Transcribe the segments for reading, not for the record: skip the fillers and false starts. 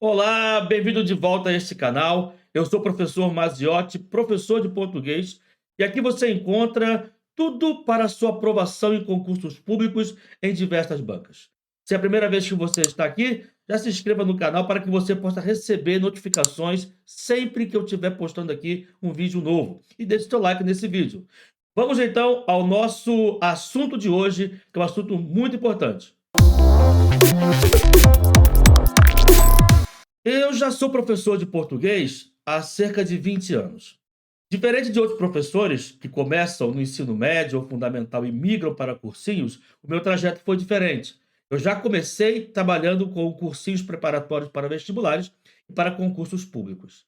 Olá, bem-vindo de volta a este canal. Eu sou o professor Maziotti, professor de português, e aqui você encontra tudo para a sua aprovação em concursos públicos em diversas bancas. Se é a primeira vez que você está aqui, já se inscreva no canal para que você possa receber notificações sempre que eu estiver postando aqui um vídeo novo. E deixe seu like nesse vídeo. Vamos então ao nosso assunto de hoje, que é um assunto muito importante. Eu já sou professor de português há cerca de 20 anos. Diferente de outros professores que começam no ensino médio ou fundamental e migram para cursinhos, o meu trajeto foi diferente. Eu já comecei trabalhando com cursinhos preparatórios para vestibulares e para concursos públicos.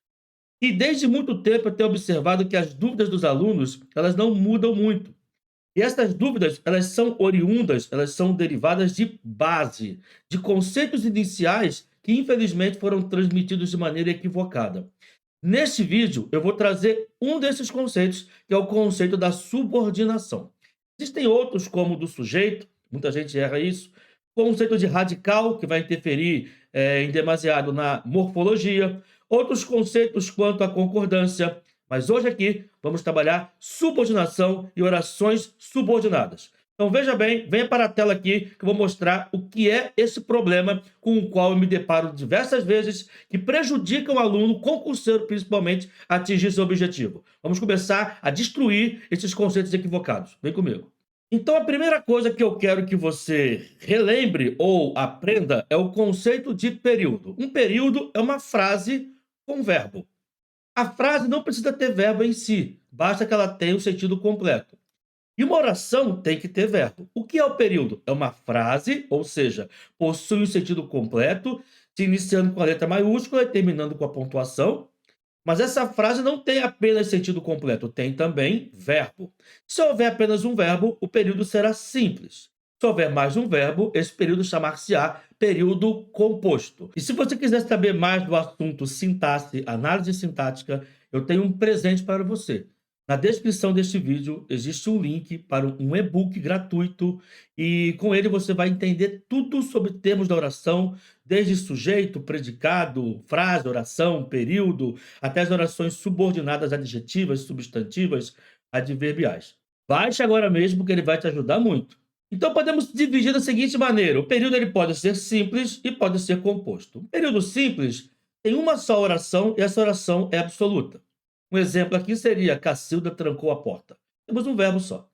E desde muito tempo eu tenho observado que as dúvidas dos alunos, elas não mudam muito. E essas dúvidas, elas são oriundas, elas são derivadas de base, de conceitos iniciais que infelizmente foram transmitidos de maneira equivocada. Neste vídeo, eu vou trazer um desses conceitos, que é o conceito da subordinação. Existem outros, como o do sujeito, muita gente erra isso, conceito de radical, que vai interferir em demasiado na morfologia, outros conceitos quanto à concordância, mas hoje aqui vamos trabalhar subordinação e orações subordinadas. Então veja bem, venha para a tela aqui que eu vou mostrar o que é esse problema com o qual eu me deparo diversas vezes, que prejudica o aluno, concurseiro principalmente, a atingir seu objetivo. Vamos começar a destruir esses conceitos equivocados. Vem comigo. Então a primeira coisa que eu quero que você relembre ou aprenda é o conceito de período. Um período é uma frase com verbo. A frase não precisa ter verbo em si, basta que ela tenha o sentido completo. E uma oração tem que ter verbo. O que é o período? É uma frase, ou seja, possui um sentido completo, se iniciando com a letra maiúscula e terminando com a pontuação. Mas essa frase não tem apenas sentido completo, tem também verbo. Se houver apenas um verbo, o período será simples. Se houver mais de um verbo, esse período chamar-se-á período composto. E se você quiser saber mais do assunto sintaxe, análise sintática, eu tenho um presente para você. Na descrição deste vídeo existe um link para um e-book gratuito e com ele você vai entender tudo sobre termos da oração, desde sujeito, predicado, frase, oração, período, até as orações subordinadas adjetivas, substantivas, adverbiais. Baixe agora mesmo que ele vai te ajudar muito. Então podemos dividir da seguinte maneira: o período ele pode ser simples e pode ser composto. O período simples tem uma só oração e essa oração é absoluta. Um exemplo aqui seria: Cacilda trancou a porta. Temos um verbo só.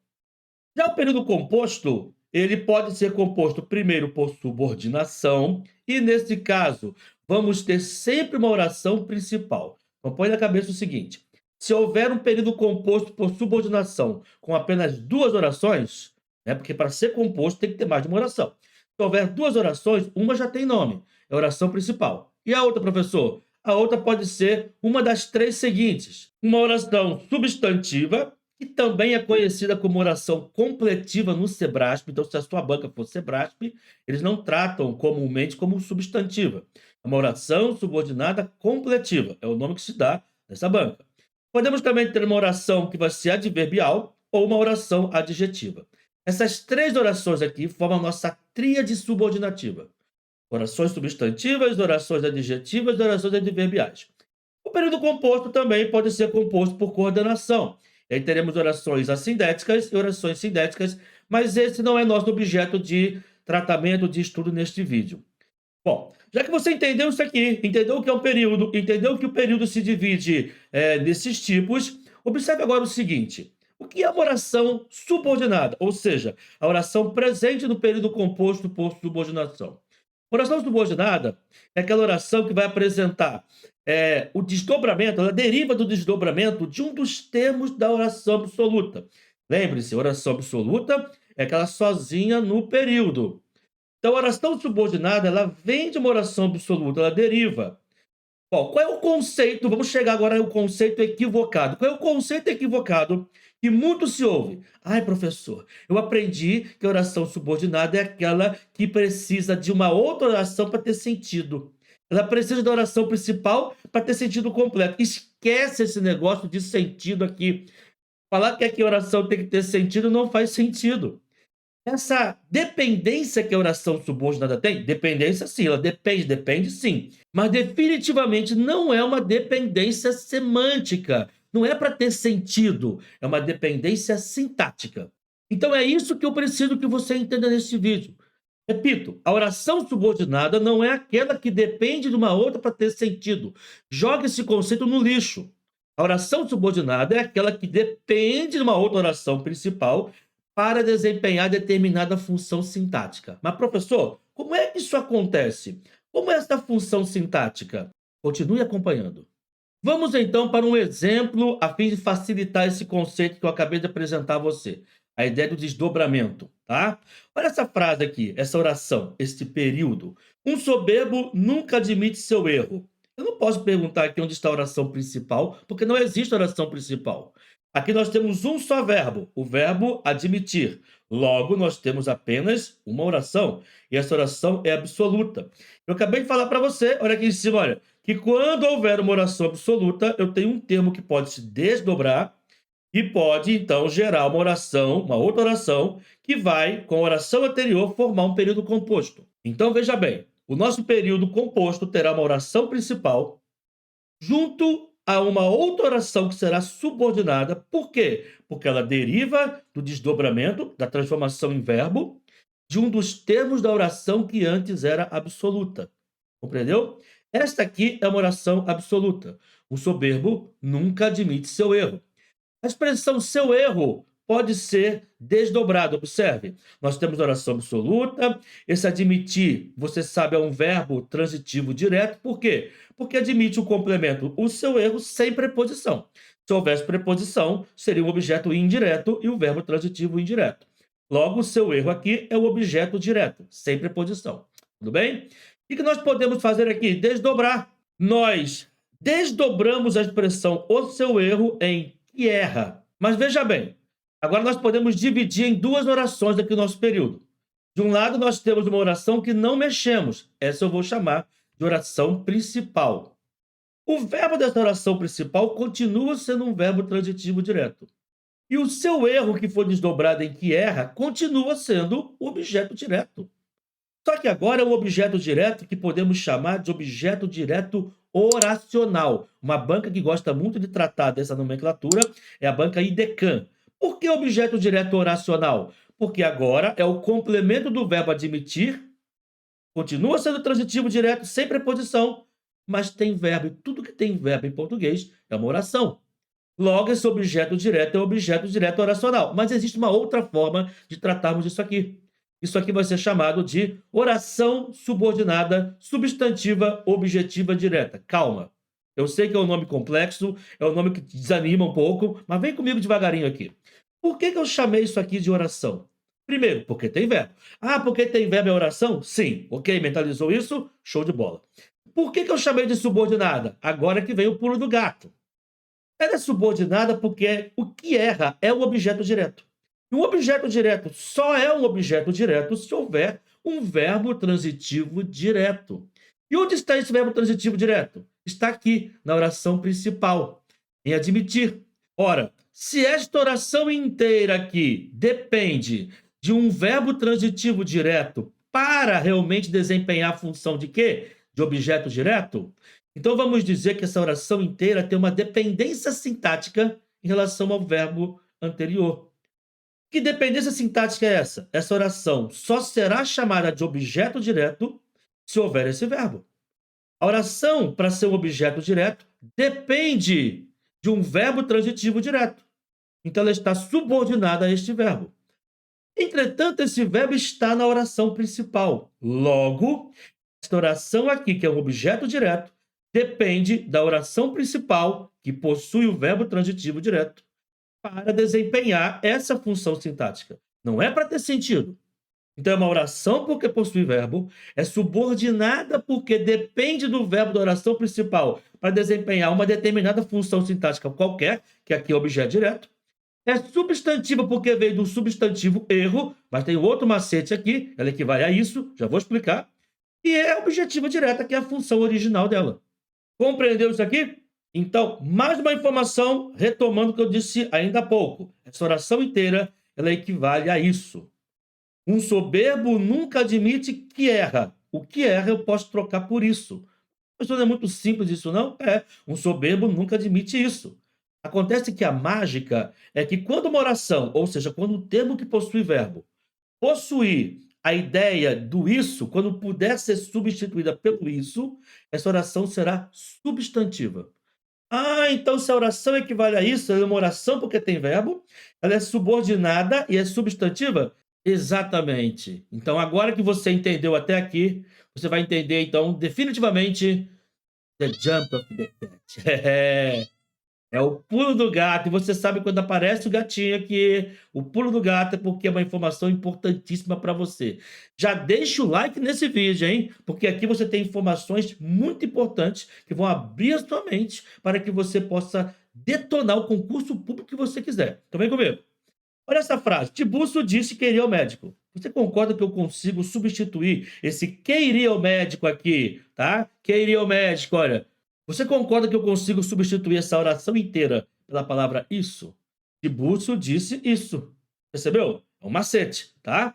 Já o período composto, ele pode ser composto primeiro por subordinação, e nesse caso, vamos ter sempre uma oração principal. Então, põe na cabeça o seguinte: se houver um período composto por subordinação com apenas duas orações, né, porque para ser composto tem que ter mais de uma oração. Se houver duas orações, uma já tem nome, é a oração principal. E a outra, professor? A outra pode ser uma das três seguintes: uma oração substantiva, que também é conhecida como oração completiva no Sebrasp. Então, se a sua banca for Sebrasp, eles não tratam comumente como substantiva. É uma oração subordinada completiva, é o nome que se dá nessa banca. Podemos também ter uma oração que vai ser adverbial ou uma oração adjetiva. Essas três orações aqui formam a nossa tríade subordinativa: orações substantivas, orações adjetivas e orações adverbiais. O período composto também pode ser composto por coordenação. E aí teremos orações assindéticas e orações sindéticas, mas esse não é nosso objeto de tratamento, de estudo neste vídeo. Bom, já que você entendeu isso aqui, entendeu o que é um período, entendeu que o período se divide nesses tipos, observe agora o seguinte: o que é uma oração subordinada? Ou seja, a oração presente no período composto por subordinação. Oração subordinada é aquela oração que vai apresentar o desdobramento, ela deriva do desdobramento de um dos termos da oração absoluta. Lembre-se, oração absoluta é aquela sozinha no período. Então, a oração subordinada, ela vem de uma oração absoluta, ela deriva. Bom, qual é o conceito? Vamos chegar agora ao conceito equivocado. Qual é o conceito equivocado que muito se ouve? Ai, professor, eu aprendi que a oração subordinada é aquela que precisa de uma outra oração para ter sentido. Ela precisa da oração principal para ter sentido completo. Esquece esse negócio de sentido aqui. Falar que aqui a oração tem que ter sentido não faz sentido. Essa dependência que a oração subordinada tem, dependência sim, ela depende sim, mas definitivamente não é uma dependência semântica, não é para ter sentido, é uma dependência sintática. Então é isso que eu preciso que você entenda neste vídeo. Repito, a oração subordinada não é aquela que depende de uma outra para ter sentido. Joga esse conceito no lixo. A oração subordinada é aquela que depende de uma outra oração principal para desempenhar determinada função sintática. Mas, professor, como é que isso acontece? Como é essa função sintática? Continue acompanhando. Vamos então para um exemplo a fim de facilitar esse conceito que eu acabei de apresentar a você. A ideia do desdobramento, tá? Olha essa frase aqui, essa oração, este período. Um soberbo nunca admite seu erro. Eu não posso perguntar aqui onde está a oração principal, porque não existe oração principal. Aqui nós temos um só verbo, o verbo admitir. Logo, nós temos apenas uma oração, e essa oração é absoluta. Eu acabei de falar para você, olha aqui em cima, olha, que quando houver uma oração absoluta, eu tenho um termo que pode se desdobrar e pode, então, gerar uma oração, uma outra oração, que vai, com a oração anterior, formar um período composto. Então, veja bem, o nosso período composto terá uma oração principal junto a uma outra oração que será subordinada. Por quê? Porque ela deriva do desdobramento, da transformação em verbo, de um dos termos da oração que antes era absoluta. Compreendeu? Esta aqui é uma oração absoluta. O soberbo nunca admite seu erro. A expressão seu erro pode ser desdobrada. Observe, nós temos oração absoluta. Esse admitir, você sabe, é um verbo transitivo direto. Por quê? Porque admite o complemento, o seu erro, sem preposição. Se houvesse preposição, seria um objeto indireto e o verbo transitivo indireto. Logo, o seu erro aqui é o objeto direto, sem preposição. Tudo bem? O que nós podemos fazer aqui? Desdobrar. Nós desdobramos a expressão o seu erro em que erra. Mas veja bem, agora nós podemos dividir em duas orações aqui no nosso período. De um lado, nós temos uma oração que não mexemos. Essa eu vou chamar de oração principal. O verbo dessa oração principal continua sendo um verbo transitivo direto. E o seu erro, que foi desdobrado em que erra, continua sendo o objeto direto. Só que agora é um objeto direto que podemos chamar de objeto direto oracional. Uma banca que gosta muito de tratar dessa nomenclatura é a banca IDECAN. Por que objeto direto oracional? Porque agora é o complemento do verbo admitir, continua sendo transitivo direto, sem preposição, mas tem verbo, e tudo que tem verbo em português é uma oração. Logo, esse objeto direto é o objeto direto oracional. Mas existe uma outra forma de tratarmos disso aqui. Isso aqui vai ser chamado de oração subordinada substantiva objetiva direta. Calma. Eu sei que é um nome complexo, é um nome que desanima um pouco, mas vem comigo devagarinho aqui. Por que eu chamei isso aqui de oração? Primeiro, porque tem verbo. Ah, porque tem verbo é oração? Sim. Ok, mentalizou isso? Show de bola. Por que eu chamei de subordinada? Agora que vem o pulo do gato. Ela é subordinada porque o que erra é o objeto direto. E um objeto direto só é um objeto direto se houver um verbo transitivo direto. E onde está esse verbo transitivo direto? Está aqui, na oração principal, em admitir. Ora, se esta oração inteira aqui depende de um verbo transitivo direto para realmente desempenhar a função de quê? De objeto direto, então vamos dizer que essa oração inteira tem uma dependência sintática em relação ao verbo anterior. Que dependência sintática é essa? Essa oração só será chamada de objeto direto se houver esse verbo. A oração, para ser um objeto direto, depende de um verbo transitivo direto. Então ela está subordinada a este verbo. Entretanto, esse verbo está na oração principal. Logo, esta oração aqui, que é um objeto direto, depende da oração principal, que possui o verbo transitivo direto, para desempenhar essa função sintática. Não é para ter sentido. Então, é uma oração porque possui verbo, é subordinada porque depende do verbo da oração principal para desempenhar uma determinada função sintática qualquer, que aqui é objeto direto. É substantiva porque veio do substantivo erro, mas tem outro macete aqui, ela equivale a isso, já vou explicar. E é objetiva direta, que é a função original dela. Compreendeu isso aqui? Então, mais uma informação, retomando o que eu disse ainda há pouco. Essa oração inteira, ela equivale a isso. Um soberbo nunca admite que erra. O que erra eu posso trocar por isso. Mas não é muito simples isso, não? É. Um soberbo nunca admite isso. Acontece que a mágica é que quando uma oração, ou seja, quando um termo que possui verbo, possuir a ideia do isso, quando puder ser substituída pelo isso, essa oração será substantiva. Ah, então se a oração equivale a isso, ela é uma oração porque tem verbo, ela é subordinada e é substantiva? Exatamente. Então, agora que você entendeu até aqui, você vai entender, então, definitivamente, the jump of the cat. É o pulo do gato. E você sabe quando aparece o gatinho aqui, o pulo do gato é porque é uma informação importantíssima para você. Já deixa o like nesse vídeo, hein? Porque aqui você tem informações muito importantes que vão abrir a sua mente para que você possa detonar o concurso público que você quiser. Então vem comigo. Olha essa frase. Tiburcio disse que iria ao médico. Você concorda que eu consigo substituir esse que iria ao médico aqui, tá? Que iria ao médico, olha. Você concorda que eu consigo substituir essa oração inteira pela palavra isso? Tiburcio disse isso. Percebeu? É um macete, tá?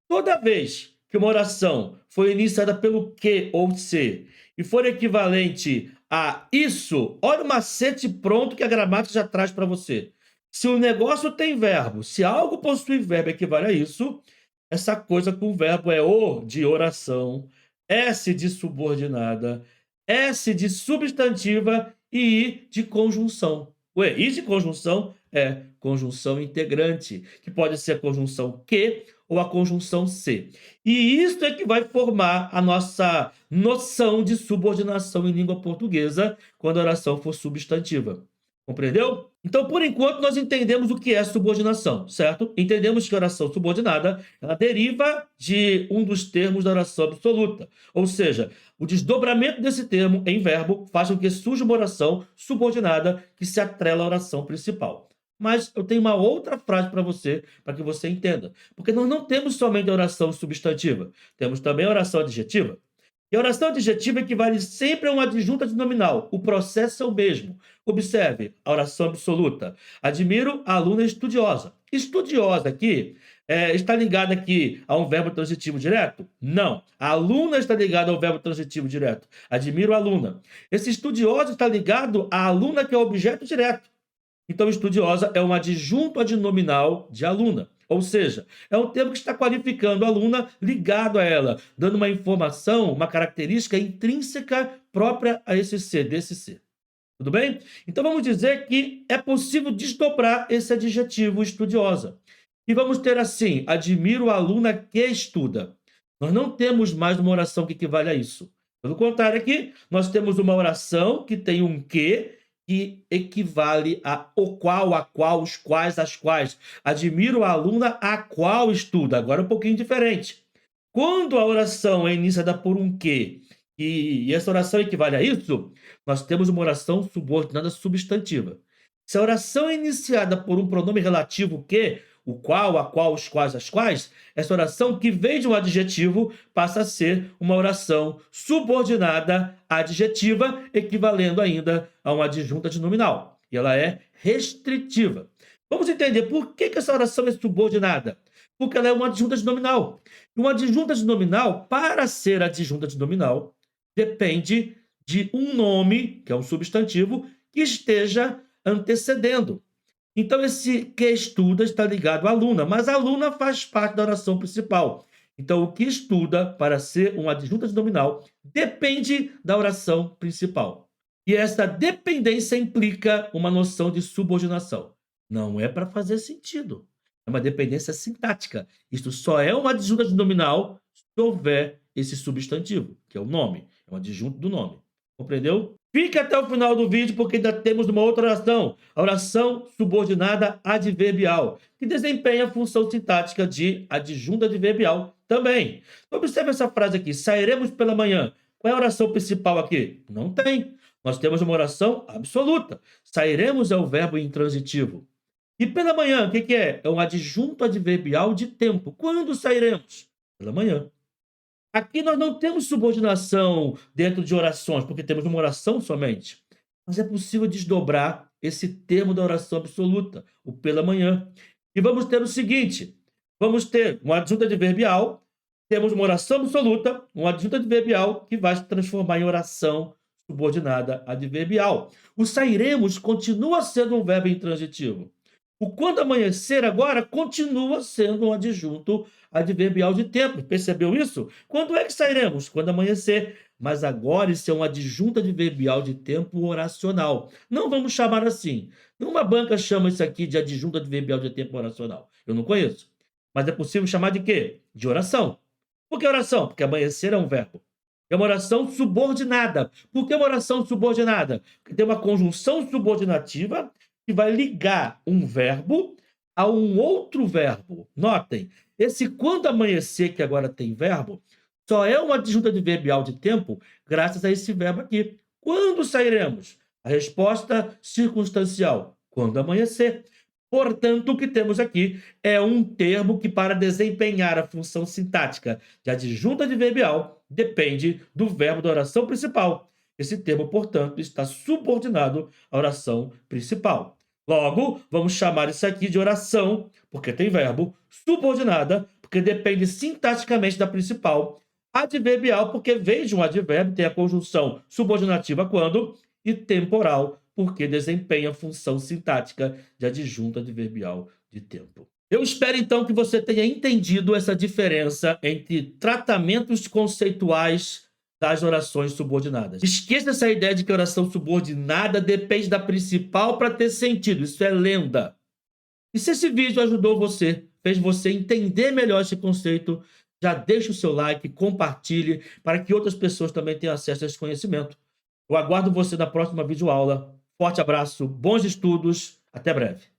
Toda vez que uma oração foi iniciada pelo que ou se e for equivalente a isso, olha o macete pronto que a gramática já traz para você. Se o negócio tem verbo, se algo possui verbo equivale a isso, essa coisa com verbo é o de oração, S de subordinada, S de substantiva e I de conjunção. O I de conjunção é conjunção integrante, que pode ser a conjunção que ou a conjunção se. E isso é que vai formar a nossa noção de subordinação em língua portuguesa quando a oração for substantiva. Compreendeu? Então, por enquanto, nós entendemos o que é subordinação, certo? Entendemos que a oração subordinada, ela deriva de um dos termos da oração absoluta. Ou seja, o desdobramento desse termo em verbo faz com que surja uma oração subordinada que se atrela à oração principal. Mas eu tenho uma outra frase para você, para que você entenda. Porque nós não temos somente a oração substantiva, temos também a oração adjetiva. E a oração adjetiva equivale sempre a uma adjunta de nominal. O processo é o mesmo. Observe a oração absoluta. Admiro a aluna estudiosa. Estudiosa aqui está ligada aqui a um verbo transitivo direto? Não. A aluna está ligada ao verbo transitivo direto. Admiro a aluna. Esse estudioso está ligado à aluna, que é o objeto direto. Então, estudiosa é um adjunto adnominal de aluna. Ou seja, é um termo que está qualificando a aluna ligado a ela, dando uma informação, uma característica intrínseca própria a esse ser, desse ser. Tudo bem? Então, vamos dizer que é possível desdobrar esse adjetivo estudiosa. E vamos ter assim: admiro a aluna que estuda. Nós não temos mais uma oração que equivale a isso. Pelo contrário, aqui nós temos uma oração que tem um que equivale a o qual, a qual, os quais, as quais. Admiro a aluna a qual estuda. Agora é um pouquinho diferente. Quando a oração é iniciada por um que, e essa oração equivale a isso, nós temos uma oração subordinada substantiva. Se a oração é iniciada por um pronome relativo que, o qual, a qual, os quais, as quais, essa oração que vem de um adjetivo passa a ser uma oração subordinada adjetiva, equivalendo ainda a uma adjunta de nominal. E ela é restritiva. Vamos entender por que essa oração é subordinada. Porque ela é uma adjunta de nominal. E uma adjunta de nominal, para ser adjunta de nominal, depende de um nome, que é um substantivo, que esteja antecedendo. Então, esse que estuda está ligado à aluna, mas a aluna faz parte da oração principal. Então, o que estuda, para ser uma adjunta de nominal, depende da oração principal. E essa dependência implica uma noção de subordinação. Não é para fazer sentido. É uma dependência sintática. Isto só é uma adjunta de nominal se houver esse substantivo, que é o nome. É um adjunto do nome. Compreendeu? Fique até o final do vídeo, porque ainda temos uma outra oração, a oração subordinada adverbial, que desempenha a função sintática de adjunta adverbial também. Observe essa frase aqui: sairemos pela manhã. Qual é a oração principal aqui? Não tem. Nós temos uma oração absoluta. Sairemos é o verbo intransitivo. E pela manhã, o que é? É um adjunto adverbial de tempo. Quando sairemos? Pela manhã. Aqui nós não temos subordinação dentro de orações, porque temos uma oração somente. Mas é possível desdobrar esse termo da oração absoluta, o pela manhã. E vamos ter o seguinte: Vamos ter uma adjunta adverbial, temos uma oração absoluta, uma adjunta adverbial que vai se transformar em oração subordinada adverbial. O sairemos continua sendo um verbo intransitivo. O quando amanhecer agora continua sendo um adjunto adverbial de tempo. Percebeu isso? Quando é que sairemos? Quando amanhecer. Mas agora isso é um adjunto adverbial de tempo oracional. Não vamos chamar assim. Nenhuma banca chama isso aqui de adjunto adverbial de tempo oracional. Eu não conheço. Mas é possível chamar de quê? De oração. Por que oração? Porque amanhecer é um verbo. É uma oração subordinada. Por que uma oração subordinada? Porque tem uma conjunção subordinativa que vai ligar um verbo a um outro verbo. Notem, esse quando amanhecer, que agora tem verbo, só é uma adjunta adverbial de tempo graças a esse verbo aqui. Quando sairemos? A resposta circunstancial. Quando amanhecer. Portanto, o que temos aqui é um termo que, para desempenhar a função sintática de adjunta adverbial, depende do verbo da oração principal. Esse termo, portanto, está subordinado à oração principal. Logo, vamos chamar isso aqui de oração, porque tem verbo, subordinada, porque depende sintaticamente da principal, adverbial, porque vem de um advérbio, tem a conjunção subordinativa quando, e temporal, porque desempenha a função sintática de adjunta adverbial de tempo. Eu espero, então, que você tenha entendido essa diferença entre tratamentos conceituais das orações subordinadas. Esqueça essa ideia de que a oração subordinada depende da principal para ter sentido. Isso é lenda. E se esse vídeo ajudou você, fez você entender melhor esse conceito, já deixa o seu like, compartilhe, para que outras pessoas também tenham acesso a esse conhecimento. Eu aguardo você na próxima videoaula. Forte abraço, bons estudos, até breve.